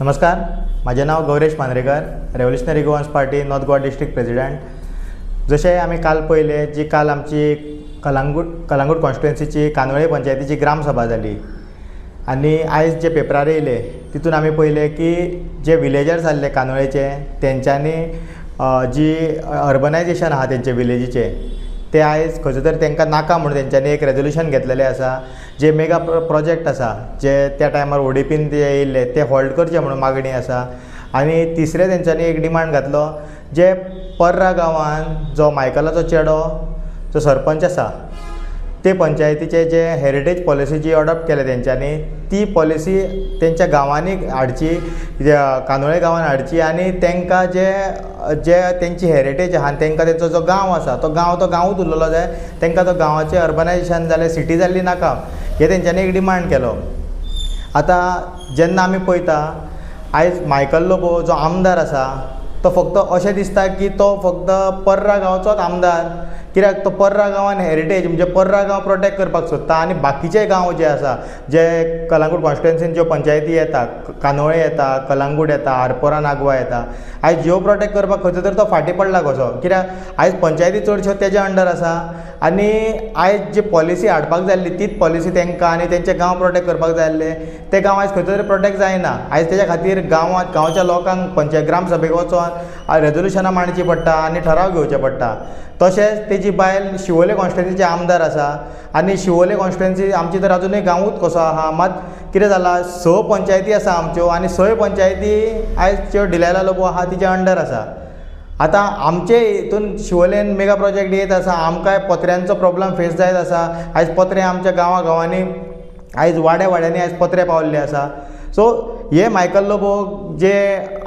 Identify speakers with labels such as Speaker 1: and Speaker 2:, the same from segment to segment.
Speaker 1: नमस्कार, माझे नाव Gauresh Mandrekar, revolutionary Goans party north Goa district president. जशें आमी काल पळयलें, जी काल आमची कलंगूट कॉन्स्टिट्युएन्सीची कानोळे पंचायतीची ग्रामसभा जाली आनी आयज जे पेपरार येयले तितून आमी पळयलें की जे विलेजर्स आसले कानोळेचे तेंच्यांनी जी अर्बनायजेशन आहा तेंचे विलेजीचे ते आयज खंयचो तरी तांकां नाका म्हणून तेंच्यांनी एक रेजोल्युशन घेतलेलें आसा. जे मेगा प्रोजेक्ट आसा जे त्या टायमार ओडीपीन ते येयल्ले ते हॉल्ड करचे म्हणून मागणी आसा. आनी तिसरें तेंच्यांनी एक डिमांड घातलो, जे पर्रा गांवान जो मायकलाचो चेडो जो सरपंच आसा ते पंचायतीचे जे हेरिटेज पॉलिसी जी अडॉप्ट केल्या तेंच्यांनी ती पॉलिसी तेंच्या गांवांनी हाडची, कानोळे गांवान हाडची आनी तांकां जे तेंची हेरिटेज आहा तांकां तेंचो जो गांव आसा तो गांवूच उरलेलो जाय, तांकां तो गांवाचें अर्बनायजेशन जालें, सिटी जाल्ली नाका, हे तेंच्यांनी एक डिमांड केलो. आतां जेन्ना आमी पळयता आयज मायकल लोबो जो आमदार आसा तो फक्त अशें दिसता की तो फक्त पर्रा गांवचोच आमदार, कित्याक तो पर्रा गांवान हेरिटेज म्हणजे पर्रा गांव प्रोटेक्ट करपाक सोदता आनी बाकीचे गांव जे आसा जे कलंगूट कॉन्स्टिट्युएन्सीन ज्यो पंचायती येता, कानोळे येता, कलंगूट येता, आरपोरा नागवा येता, आयज ज्यो प्रोटेक्ट करपाक खंयचो तर तो फाटीं पडला कसो, कित्याक आयज पंचायती चडश्यो तेजे अंडर आसा आनी आयज जी पॉलिसी हाडपाक जाय आसली तीच पॉलिसी तांकां आनी तेंचे गांव प्रोटेक्ट करपाक जाय आसले ते गांव आयज खंयचो तरी प्रोटेक्ट जायना. आयज तेज्या खातीर गांवच्या लोकांक ग्राम सभेक वचोन रेजोल्युशनां मांडचीं पडटा आनी ठराव घेवचे पडटा. तशेंच तेजी बायल शिवोले कॉन्स्टिट्युएन्सीचे आमदार आसा आनी शिवोले कॉन्स्टिट्युएन्सी आमची तर अजुनूय गांवूच कसो आहा. मात कितें जाला, 6 पंचायती आसा आमच्यो आनी 6 पंचायती आयज ज्यो डिलायला लोबो आहा तिच्या अंडर आसा. आतां आमचे हितून शिवोलेन मेगा प्रोजेक्ट येत आसा, आमकांय पत्र्यांचो प्रॉब्लम फेस जायत आसा. आयज पत्रे आमच्या गांवांनी आयज वाड्यांनी आयज पत्रे पावल्ले आसा. सो हे मायकल लोबो जे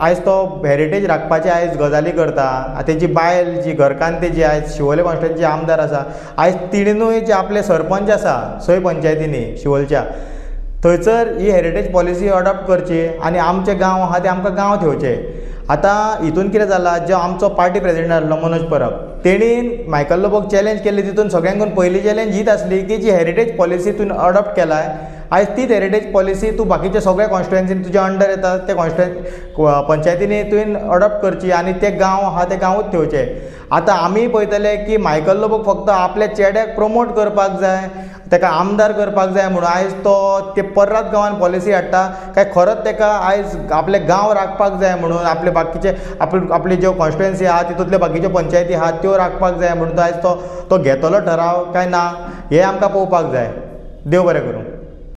Speaker 1: आयज तो हेरिटेज राखपाचे आयज गजाली करता, तेजी बायल जी घरकान्ती जी आयज शिवोले कॉन्स्टिट्युएन्सीचे आमदार आसा, आयज तिणूय जे आपले सरपंच आसा 6 पंचायतींनी शिवोलच्या, थंयसर ही हेरिटेज पॉलिसी अडॉप्ट करची आनी आमचे गांव आहा ते आमकां गांव ठेवचे. आतां हितून कितें जाला, जो आमचो पार्टी प्रेसिडेंट आसलो मनोज परब, तेणीन मायकल लोबोक चॅलेंज केल्ली. तितून सगळ्यांकून पयली चॅलेंज हीच आसली की जी हेरिटेज पॉलिसी तुवें अडॉप्ट केलाय, आयज तीच हेरिटेज पॉलिसी तूं बाकीच्या सगळ्या कॉन्स्टिट्युएन्सीन तुज्या अंडर येता त्या पंचायतींनी तुवें अडॉप्ट करची आनी ते गांव आहा ते गांवूच ठेवचे. आतां आमी पळयतले की मायकल लोबोक फक्त आपल्या चेड्याक प्रमोट करपाक जाय, ताका आमदार करपाक जाय म्हणून आयज तो ते पर्राच गांवान पॉलिसी हाडटा, काय खरोच ताका आयज आपले गांव राखपाक जाय म्हणून आपले बाकीचे आपली ज्यो कॉन्स्टिट्युएन्सी आहा तितूंतल्यो बाकीच्यो पंचायती आहात त्यो राखपाक जाय म्हणून आयज तो घेतलो ठराव काय ना हे आमकां पळोवपाक जाय. देव बरें करूं.